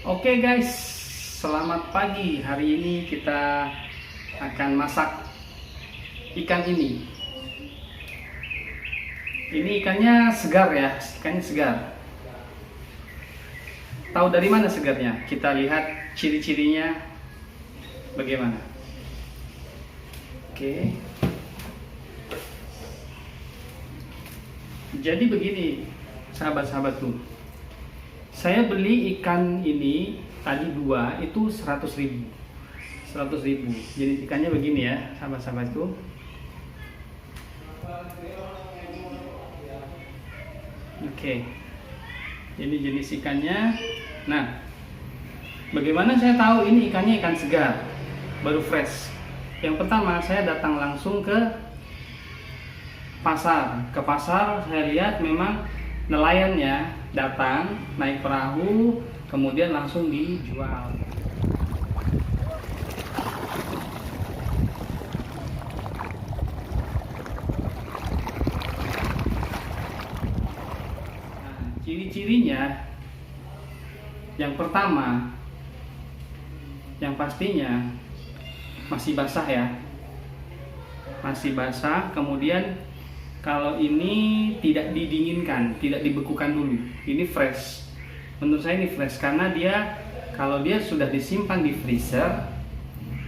Oke guys, selamat pagi. Hari ini kita akan masak ikan ini. Ini ikannya segar ya, ikannya segar. Tahu dari mana segarnya? Kita lihat ciri-cirinya bagaimana. Oke. Jadi begini, sahabat-sahabatku. Saya beli ikan ini tadi dua itu 100.000. 100.000. Jadi ikannya begini ya, sahabat-sahabatku. Oke. Ini jenis ikannya. Nah, bagaimana saya tahu ini ikannya ikan segar, baru fresh? Yang pertama, saya datang langsung ke pasar. Ke pasar saya lihat memang nelayannya datang naik perahu, kemudian langsung dijual. Nah, ciri-cirinya yang pertama, yang pastinya masih basah ya, masih basah. Kemudian kalau ini tidak didinginkan, tidak dibekukan dulu, ini fresh. Menurut saya ini fresh karena dia kalau dia sudah disimpan di freezer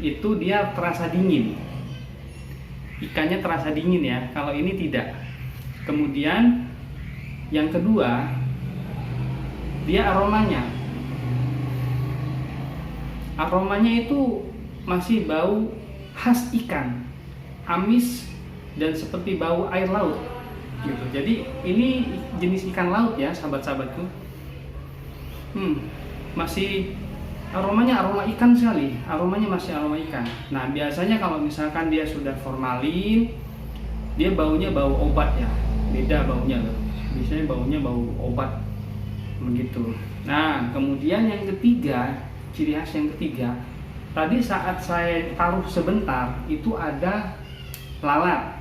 itu dia terasa dingin. Ikannya terasa dingin ya, kalau ini tidak. Kemudian yang kedua, dia aromanya. Aromanya itu masih bau khas ikan, amis dan seperti bau air laut gitu. Jadi ini jenis ikan laut ya, sahabat-sahabatku. Masih aromanya aroma ikan sekali, aromanya masih aroma ikan. Nah, biasanya kalau misalkan dia sudah formalin, dia baunya bau obat ya, beda baunya loh. Biasanya baunya bau obat begitu. Nah, kemudian yang ketiga, ciri khas yang ketiga, tadi saat saya taruh sebentar itu ada lalat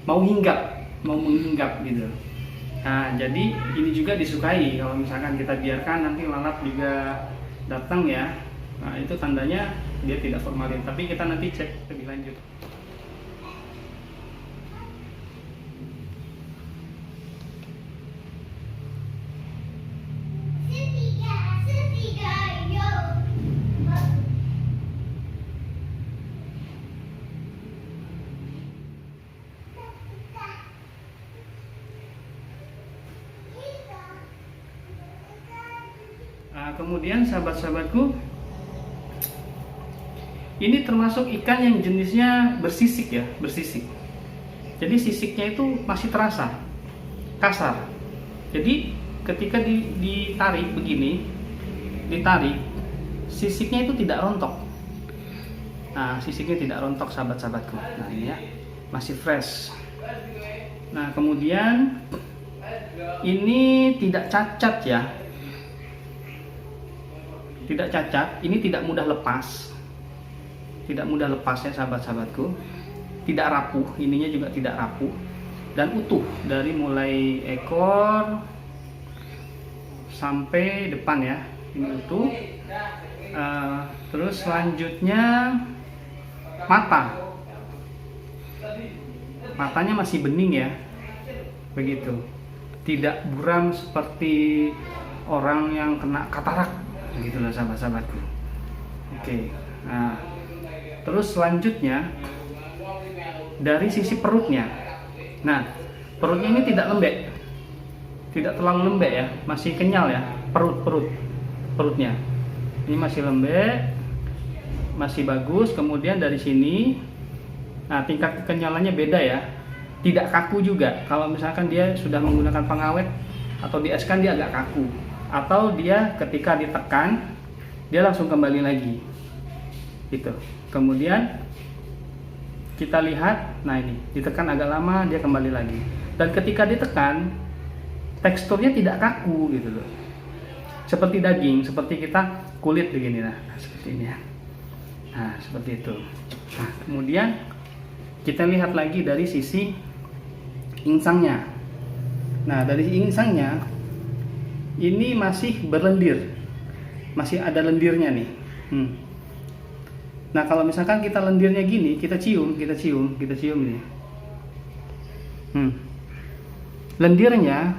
mau menginggap gitu. Nah, jadi ini juga disukai kalau misalkan kita biarkan, nanti lalat juga datang ya. Nah, itu tandanya dia tidak formalin, tapi kita nanti cek lebih lanjut. Nah, kemudian sahabat-sahabatku, ini termasuk ikan yang jenisnya bersisik ya, bersisik. Jadi sisiknya itu masih terasa kasar. Jadi ketika ditarik begini, ditarik, sisiknya itu tidak rontok. Nah, sisiknya tidak rontok sahabat-sahabatku. Nah, ini ya, masih fresh. Nah, kemudian ini tidak cacat ya. Tidak cacat, ini tidak mudah lepas. Tidak mudah lepas ya sahabat-sahabatku. Tidak rapuh, ininya juga tidak rapuh. Dan utuh dari mulai ekor sampai depan ya. Ini utuh. Terus selanjutnya mata. Matanya masih bening ya. Begitu. Tidak buram seperti orang yang kena katarak. Begitulah sahabat-sahabatku. Oke. Nah, terus selanjutnya dari sisi perutnya. Nah, perutnya ini tidak lembek, tidak terlalu lembek ya, masih kenyal ya. Perutnya ini masih lembek, masih bagus. Kemudian dari sini, nah, tingkat kenyalannya beda ya, tidak kaku juga. Kalau misalkan dia sudah menggunakan pengawet atau dieskan, dia agak kaku. Atau dia ketika ditekan dia langsung kembali lagi gitu. Kemudian kita lihat, nah ini ditekan agak lama dia kembali lagi, dan ketika ditekan teksturnya tidak kaku gitu loh, seperti daging, seperti kita kulit begini. Nah, seperti ini ya. Nah, seperti itu. Nah, kemudian kita lihat lagi dari sisi insangnya. Nah, dari insangnya ini masih berlendir, masih ada lendirnya nih. Nah kalau misalkan kita lendirnya gini, kita cium nih. Lendirnya,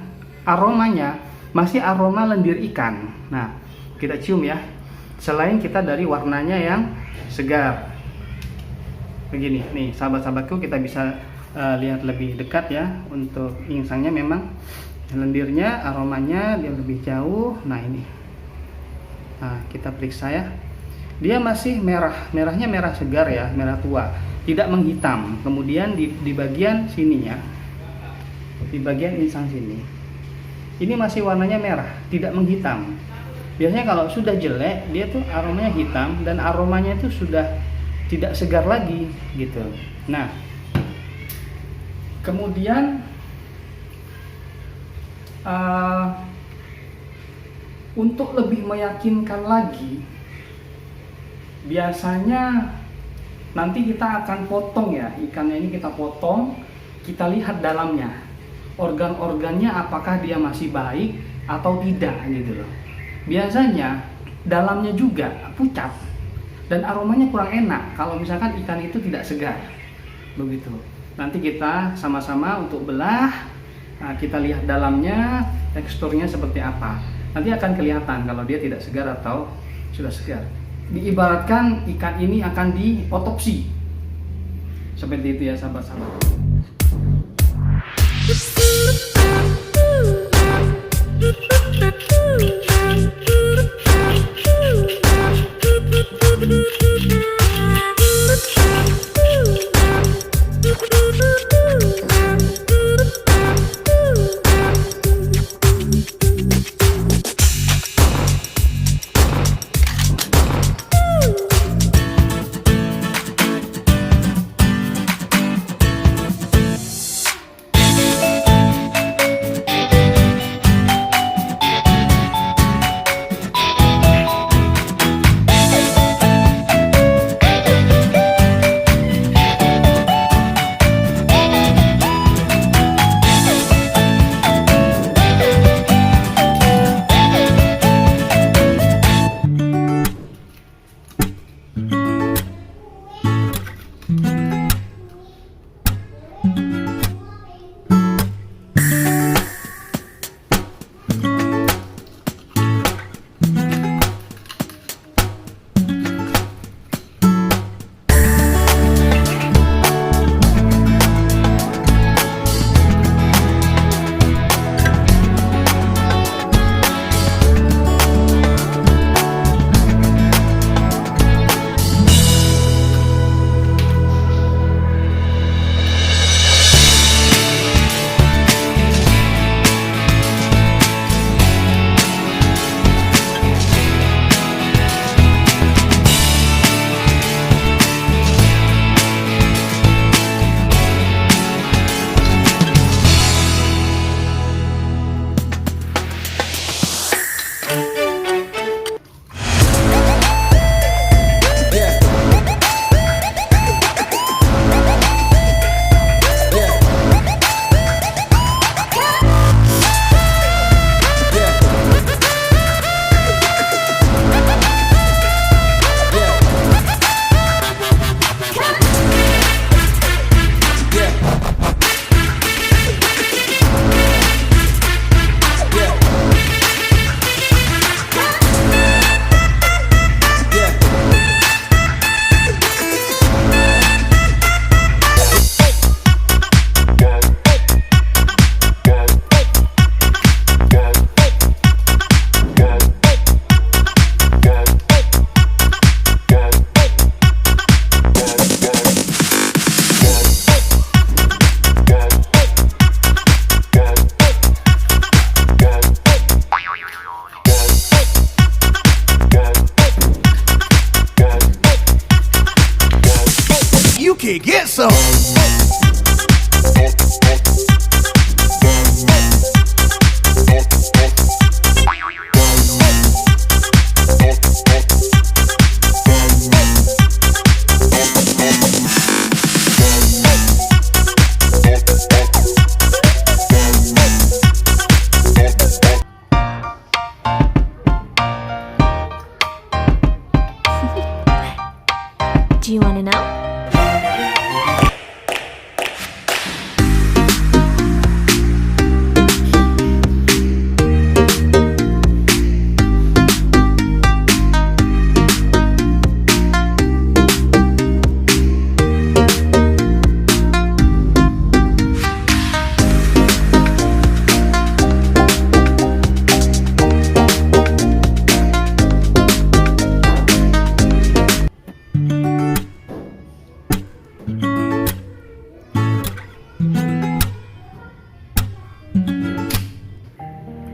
aromanya masih aroma lendir ikan. Nah kita cium ya. Selain kita dari warnanya yang segar. Begini nih sahabat-sahabatku, kita bisa lihat lebih dekat ya. Untuk insangnya memang lendirnya, aromanya dia lebih jauh. Nah ini, nah kita periksa ya, dia masih merahnya merah segar ya, merah tua, tidak menghitam. Kemudian di bagian sininya, di bagian insang sini, ini masih warnanya merah, tidak menghitam. Biasanya kalau sudah jelek, dia tuh aromanya hitam dan aromanya itu sudah tidak segar lagi gitu. Nah kemudian untuk lebih meyakinkan lagi, biasanya nanti kita akan potong ya, ikannya ini kita potong, kita lihat dalamnya, organ-organnya apakah dia masih baik atau tidak gitu loh. Biasanya dalamnya juga pucat dan aromanya kurang enak kalau misalkan ikan itu tidak segar begitu. Nanti kita sama-sama untuk belah, nah, kita lihat dalamnya teksturnya seperti apa. Nanti akan kelihatan kalau dia tidak segar atau sudah segar. Diibaratkan ikan ini akan diotopsi. Seperti itu ya sahabat-sahabat.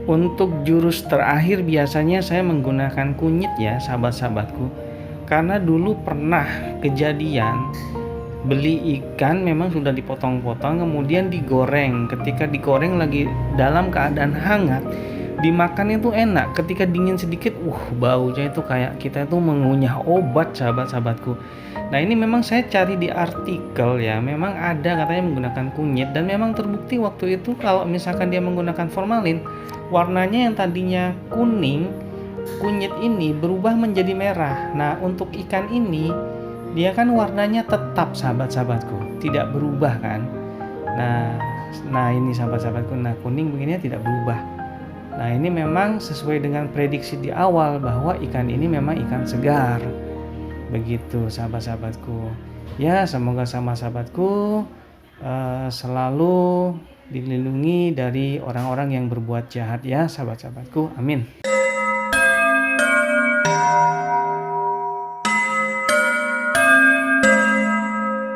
Untuk jurus terakhir biasanya saya menggunakan kunyit ya sahabat-sahabatku. Karena dulu pernah kejadian beli ikan memang sudah dipotong-potong kemudian digoreng. Ketika digoreng lagi dalam keadaan hangat, dimakan itu enak. Ketika dingin sedikit, baunya itu kayak kita itu mengunyah obat sahabat-sahabatku. Nah ini memang saya cari di artikel ya, memang ada katanya menggunakan kunyit dan memang terbukti waktu itu kalau misalkan dia menggunakan formalin, warnanya yang tadinya kuning, kunyit ini berubah menjadi merah. Nah untuk ikan ini dia kan warnanya tetap sahabat-sahabatku, tidak berubah kan. Nah ini sahabat-sahabatku, nah kuning begini tidak berubah. Nah ini memang sesuai dengan prediksi di awal bahwa ikan ini memang ikan segar. Begitu sahabat-sahabatku. Ya semoga sama sahabatku selalu dilindungi dari orang-orang yang berbuat jahat ya sahabat-sahabatku. Amin.